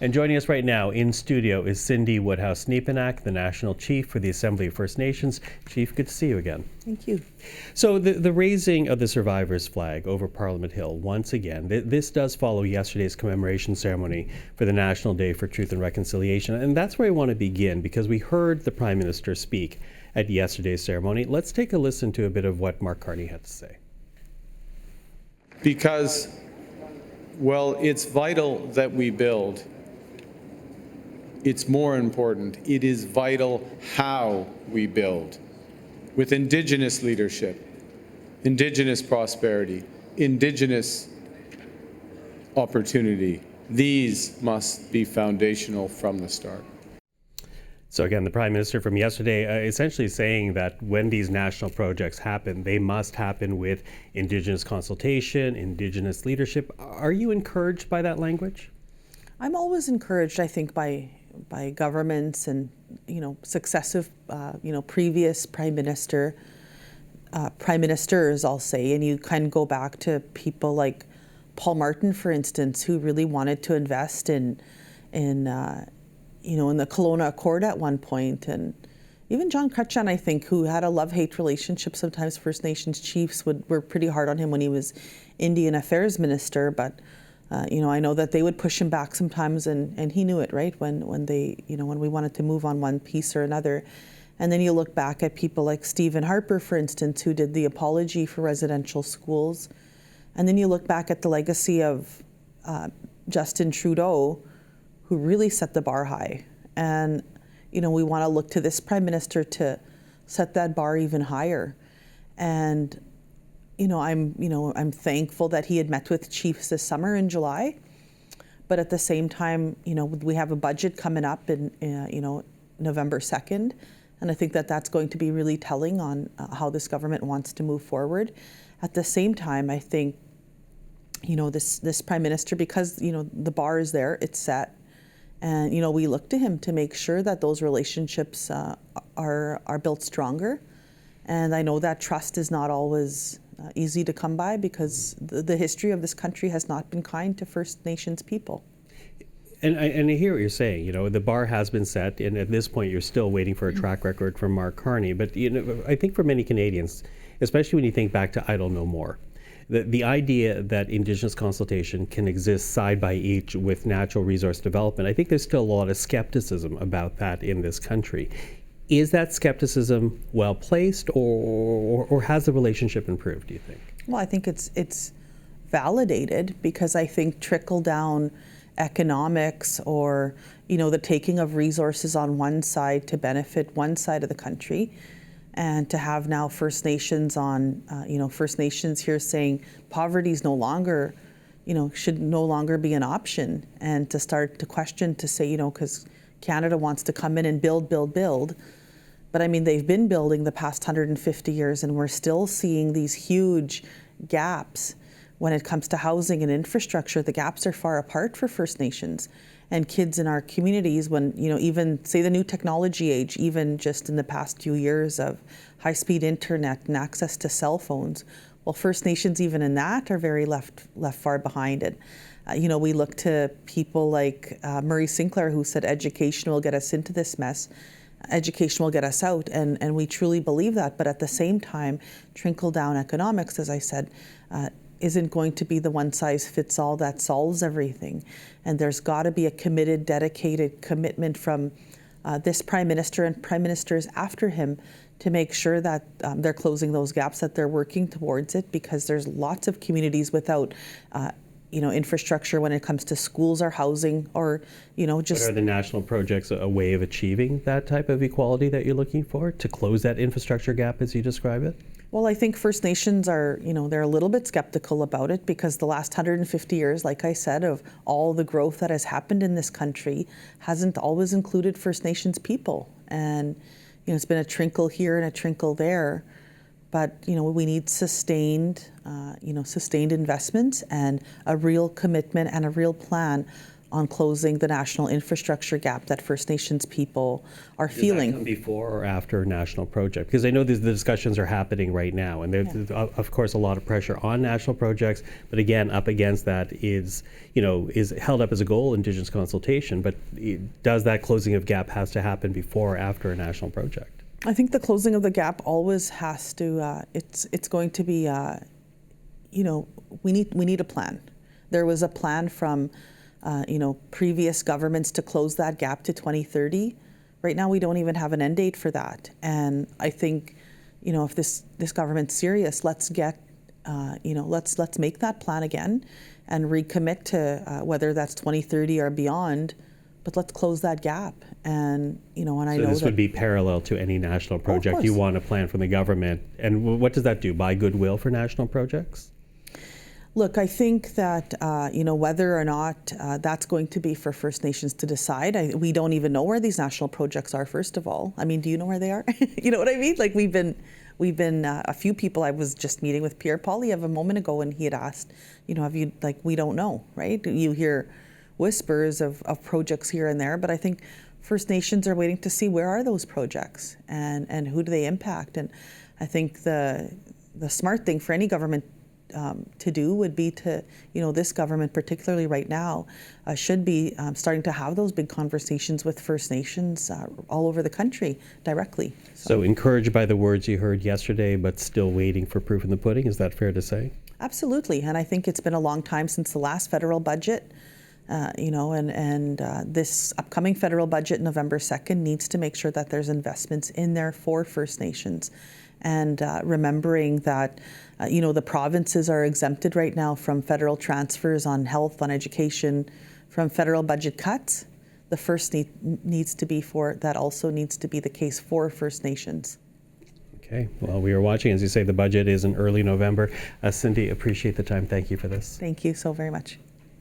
And joining us right now in studio is Cindy Woodhouse Nepinak, the National Chief for the Assembly of First Nations. Chief, good to see you again. Thank you. So the raising of the survivors flag over Parliament Hill, once again, this does follow yesterday's commemoration ceremony for the National Day for Truth and Reconciliation. And that's where I want to begin, because we heard the Prime Minister speak at yesterday's ceremony. Let's take a listen to a bit of what Mark Carney had to say. Because, well, it's vital that we build. It's more important. It is vital how we build. With Indigenous leadership, Indigenous prosperity, Indigenous opportunity. These must be foundational from the start. So again, the Prime Minister from yesterday essentially saying that when these national projects happen, they must happen with Indigenous consultation, Indigenous leadership. Are you encouraged by that language? I'm always encouraged, I think, by governments and, successive, previous prime ministers, I'll say, and you kind of go back to people like Paul Martin, for instance, who really wanted to invest in the Kelowna Accord at one point, and even John Chrétien, I think, who had a love-hate relationship. Sometimes First Nations chiefs were pretty hard on him when he was Indian Affairs Minister, but I know that they would push him back sometimes, and he knew it, right? When we wanted to move on one piece or another. And then you look back at people like Stephen Harper, for instance, who did the apology for residential schools. And then you look back at the legacy of Justin Trudeau, who really set the bar high. And, we want to look to this Prime Minister to set that bar even higher. And I'm thankful that he had met with chiefs this summer in July, but at the same time, we have a budget coming up in November 2nd, and I think that that's going to be really telling on how this government wants to move forward. At the same time, I think, this Prime Minister, because the bar is there, it's set, and we look to him to make sure that those relationships are built stronger, and I know that trust is not always easy to come by, because the history of this country has not been kind to First Nations people. And I hear what you're saying. The bar has been set, and at this point you're still waiting for a track record from Mark Carney. But I think for many Canadians, especially when you think back to Idle No More, the idea that Indigenous consultation can exist side by each with natural resource development, I think there's still a lot of skepticism about that in this country. Is that skepticism well placed, or has the relationship improved, do you think? Well, I think it's validated, because I think trickle down economics, or the taking of resources on one side to benefit one side of the country, and to have now First Nations First Nations here saying poverty is no longer, should no longer be an option, and to start to question, to say, because Canada wants to come in and build. But I mean, they've been building the past 150 years, and we're still seeing these huge gaps when it comes to housing and infrastructure. The gaps are far apart for First Nations and kids in our communities. When, even say the new technology age, even just in the past few years of high-speed internet and access to cell phones, well, First Nations even in that are very left far behind it. We look to people like Murray Sinclair, who said education will get us into this mess. Education will get us out, and we truly believe that. But at the same time, trickle-down economics, as I said, isn't going to be the one-size-fits-all that solves everything. And there's got to be a committed, dedicated commitment from this Prime Minister and Prime Ministers after him to make sure that they're closing those gaps, that they're working towards it, because there's lots of communities without infrastructure when it comes to schools or housing, or, just... But are the national projects a way of achieving that type of equality that you're looking for, to close that infrastructure gap as you describe it? Well, I think First Nations are, they're a little bit skeptical about it, because the last 150 years, like I said, of all the growth that has happened in this country hasn't always included First Nations people. And, it's been a trickle here and a trickle there. But, we need sustained investments and a real commitment and a real plan on closing the national infrastructure gap that First Nations people are Does that feeling. come before or after a national project? Because I know the discussions are happening right now, and there's, of course, a lot of pressure on national projects. But again, up against that is held up as a goal, Indigenous consultation. But does that closing of gap has to happen before or after a national project? I think the closing of the gap always has to. It's going to be. We need a plan. There was a plan from previous governments to close that gap to 2030. Right now, we don't even have an end date for that. And I think, if this government's serious, let's get, let's make that plan again and recommit to whether that's 2030 or beyond. But let's close that gap. And and I know this would be parallel to any national project. You want a plan from the government, and what does that do? Buy goodwill for national projects? Look, I think that, whether or not that's going to be for First Nations to decide. We don't even know where these national projects are, first of all. I mean, do you know where they are? You know what I mean? Like, we've been a few people. I was just meeting with Pierre Poilievre a moment ago, and he had asked, have you, we don't know, right? You hear whispers of projects here and there, but I think First Nations are waiting to see where are those projects and who do they impact. And I think the smart thing for any government to do would be to, this government, particularly right now, should be starting to have those big conversations with First Nations all over the country directly. So encouraged by the words you heard yesterday, but still waiting for proof in the pudding. Is that fair to say? Absolutely. And I think it's been a long time since the last federal budget. This upcoming federal budget, November 2nd, needs to make sure that there's investments in there for First Nations. And remembering that, the provinces are exempted right now from federal transfers on health, on education, from federal budget cuts. The first needs to be that also needs to be the case for First Nations. Okay. Well, we are watching. As you say, the budget is in early November. Cindy, appreciate the time. Thank you for this. Thank you so very much.